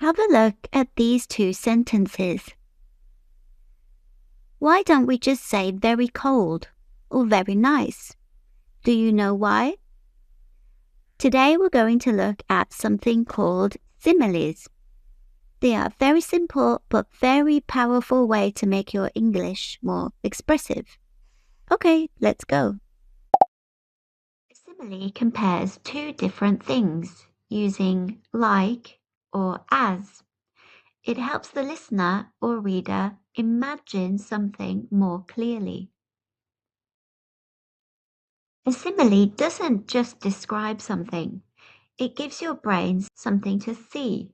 Have a look at these two sentences. Why don't we just say very cold or very nice? Do you know why? Today we're going to look at something called similes. They are a very simple but very powerful way to make your English more expressive. Okay, let's go. A simile compares two different things using like or as. It helps the listener or reader imagine something more clearly. A simile doesn't just describe something, it gives your brain something to see.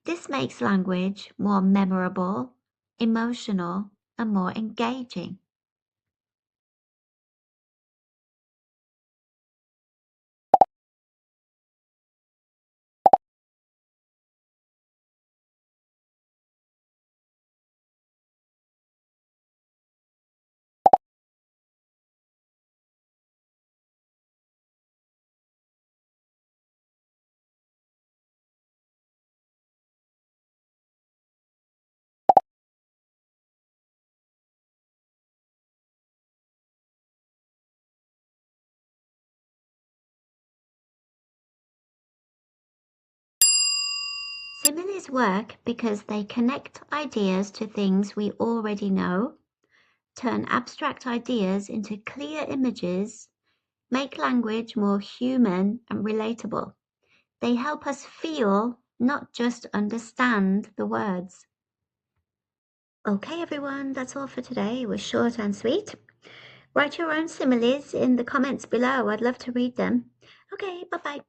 This makes language more memorable, emotional, and more engaging. Similes work because they connect ideas to things we already know, turn abstract ideas into clear images, make language more human and relatable. They help us feel, not just understand the words. Okay, everyone, that's all for today. It was short and sweet. Write your own similes in the comments below. I'd love to read them. Okay, bye-bye.